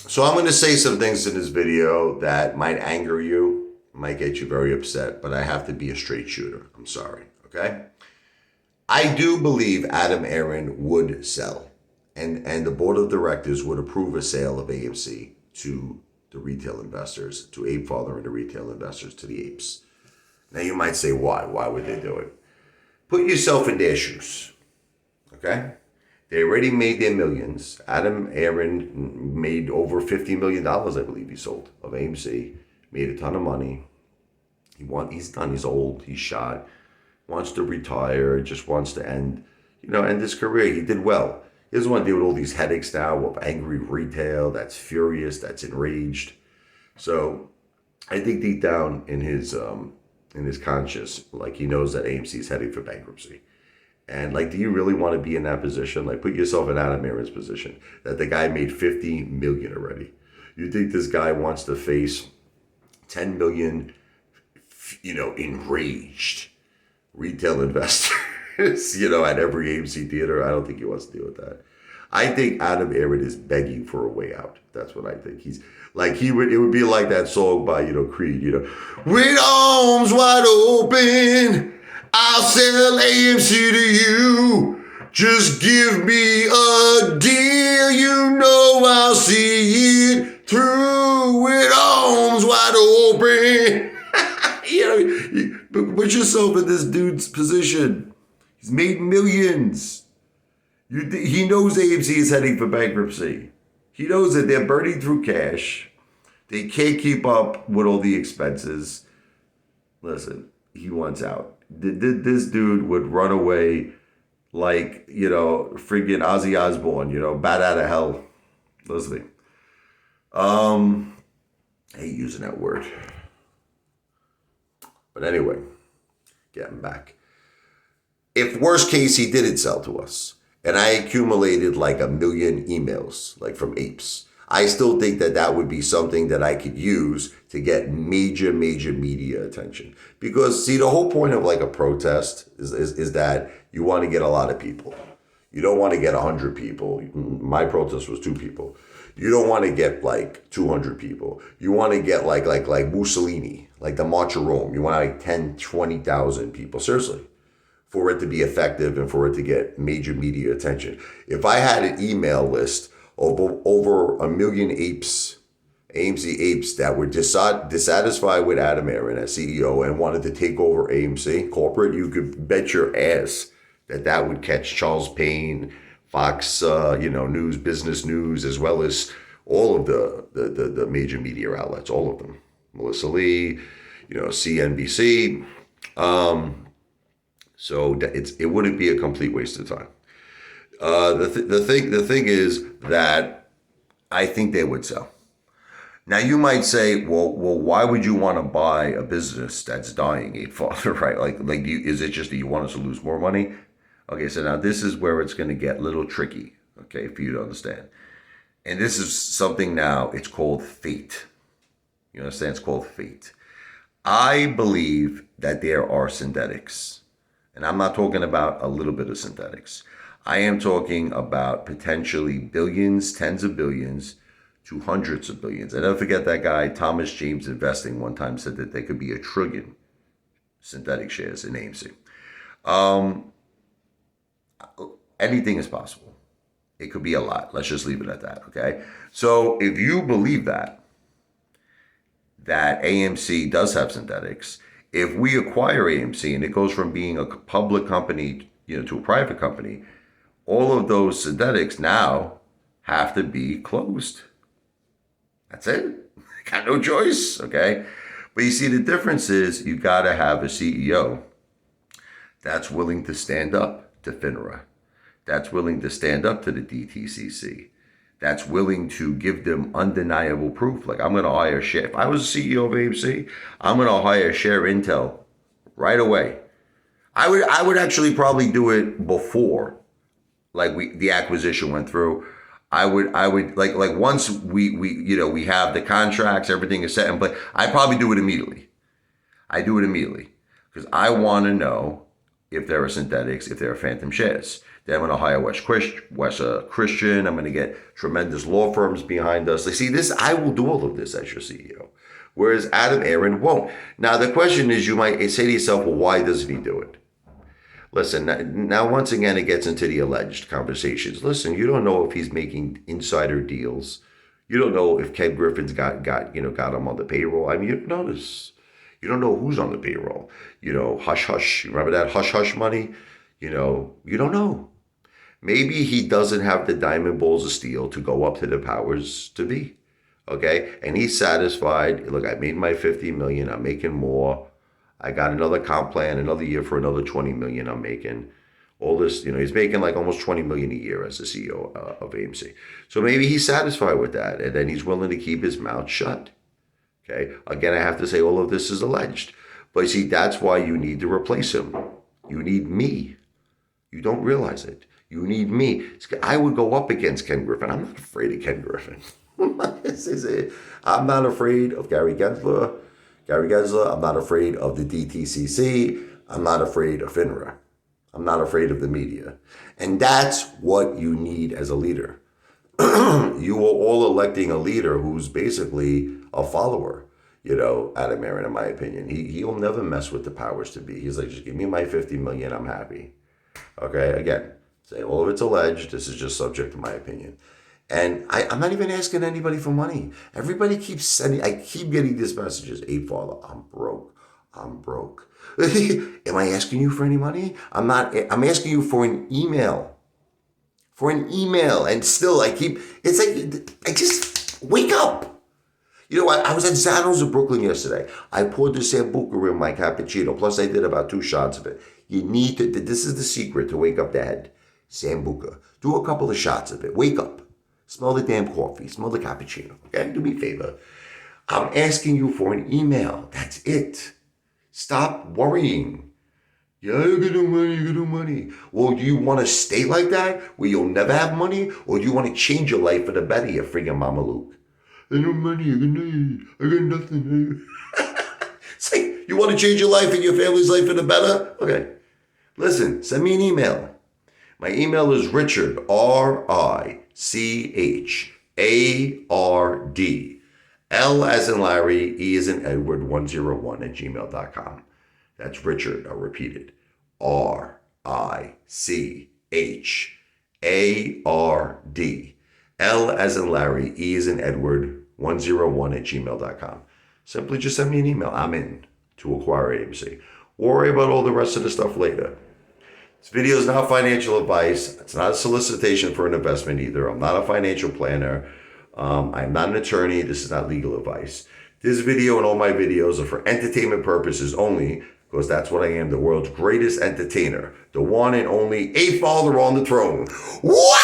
So I'm going to say some things in this video that might anger you, might get you very upset, but I have to be a straight shooter. I'm sorry, okay? I do believe Adam Aron would sell, and the board of directors would approve a sale of AMC to the retail investors, to Apefather and the retail investors, to the apes. Now you might say, why? Why would they do it? Put yourself in their shoes, okay? They already made their millions. Adam Aron made over $50 million, I believe he sold, of AMC. Made a ton of money. He's done. He's old. He's shot. Wants to retire. Just wants to end his career. He did well. He doesn't want to deal with all these headaches now of angry retail that's furious, that's enraged. So I think deep down in his conscious, like he knows that AMC is heading for bankruptcy. And like, do you really want to be in that position? Like, put yourself in Adam Aron's position. That the guy made 50 million already. You think this guy wants to face 10 million, enraged retail investors, at every AMC theater? I don't think he wants to deal with that. I think Adam Aron is begging for a way out. That's what I think. He's like, it would be like that song by, Creed, with arms wide open, I'll sell AMC to you. Just give me a deal, I'll see it through with arms wide open. Put yourself in this dude's position. He's made millions. He knows AMC is heading for bankruptcy. He knows that they're burning through cash. They can't keep up with all the expenses. Listen, he wants out. This dude would run away like, friggin' Ozzy Osbourne, bat out of hell. Listen, I hate using that word. But anyway, getting back. If worst case he didn't sell to us, and I accumulated like 1 million emails, like from apes, I still think that would be something that I could use to get major media attention. Because see, the whole point of like a protest is that you want to get a lot of people. You don't want to get 100 people. My protest was 2 people. You don't want to get like 200 people. You want to get like Mussolini, like the March of Rome. You want like 10, 20,000 people. Seriously. For it to be effective and for it to get major media attention. If I had an email list of over 1 million apes, AMC apes, that were dissatisfied with Adam Aron as CEO and wanted to take over AMC corporate, you could bet your ass that would catch Charles Payne, Fox, News, Business News, as well as all of the major media outlets, all of them. Melissa Lee, CNBC. So it wouldn't be a complete waste of time. The thing is that I think they would sell. Now you might say, well, why would you want to buy a business that's dying, Apefather, right? Is it just that you want us to lose more money? Okay, so now this is where it's going to get a little tricky, okay, for you to understand. And this is something now, it's called fate. You understand? It's called fate. I believe that there are synthetics. And I'm not talking about a little bit of synthetics. I am talking about potentially billions, tens of billions, to hundreds of billions. And don't forget that guy, Thomas James Investing, one time said that there could be 1 trillion synthetic shares in AMC. Anything is possible. It could be a lot. Let's just leave it at that, okay? So if you believe that AMC does have synthetics, if we acquire AMC and it goes from being a public company, to a private company, all of those synthetics now have to be closed. That's it. Got no choice, okay? But you see, the difference is you got to have a CEO that's willing to stand up to FINRA, that's willing to stand up to the DTCC, that's willing to give them undeniable proof. Like, I'm going to hire share. If I was a CEO of AMC, I'm going to hire share intel right away. I would actually probably do it before, the acquisition went through. I would like once we have the contracts, everything is set in place, I'd probably do it immediately. I do it immediately because I want to know if there are synthetics, if there are phantom shares. Then I'm going to hire West Christian. I'm going to get tremendous law firms behind us. Like, see, this, I will do all of this as your CEO. Whereas Adam Aron won't. Now, the question is, you might say to yourself, well, why doesn't he do it? Listen, now once again, it gets into the alleged conversations. Listen, you don't know if he's making insider deals. You don't know if Ken Griffin's got him on the payroll. I mean, you don't know this. You don't know who's on the payroll. Hush hush. Remember that hush hush money? You don't know. Maybe he doesn't have the diamond balls of steel to go up to the powers to be. Okay? And he's satisfied. Look, I made my $50 million. I'm making more. I got another comp plan, another year for another $20 million I'm making. All this, he's making like almost $20 million a year as the CEO of AMC. So maybe he's satisfied with that, and then he's willing to keep his mouth shut. Okay? Again, I have to say all of this is alleged. But see, that's why you need to replace him. You need me. You don't realize it. You need me. I would go up against Ken Griffin. I'm not afraid of Ken Griffin. I'm not afraid of Gary Gensler. I'm not afraid of the DTCC. I'm not afraid of FINRA. I'm not afraid of the media. And that's what you need as a leader. You are all electing a leader who's basically a follower. Adam Aron, in my opinion. He'll never mess with the powers to be. He's like, just give me my $50 million, I'm happy. Okay, again, say all of it's alleged. This is just subject to my opinion. And I'm not even asking anybody for money. Everybody keeps sending, I keep getting these messages. Apefather, I'm broke. Am I asking you for any money? I'm not. I'm asking you for an email. And still it's like, I just wake up. I was at Zano's in Brooklyn yesterday. I poured the Sambuca in my cappuccino. Plus I did about 2 shots of it. You need to, this is the secret to wake up the head. Sambuca. Do a couple of shots of it. Wake up. Smell the damn coffee. Smell the cappuccino. Okay? Do me a favor. I'm asking you for an email. That's it. Stop worrying. Yeah, you can do money. Well, do you want to stay like that, where you'll never have money? Or do you want to change your life for the better, you friggin' Mama Luke? I no money. I got nothing. It's like, you want to change your life and your family's life for the better? Okay. Listen, send me an email. My email is Richard, RICHARD, L as in Larry, E as in Edward, 101 @gmail.com. That's Richard, I'll repeat it. RICHARD, L as in Larry, E as in Edward, 101 @gmail.com. Simply just send me an email. I'm in to acquire AMC. Worry about all the rest of the stuff later. This video is not financial advice. It's not a solicitation for an investment either. I'm not a financial planner. I'm not an attorney. This is not legal advice. This video and all my videos are for entertainment purposes only, because that's what I am, the world's greatest entertainer. The one and only Apefather on the throne. What?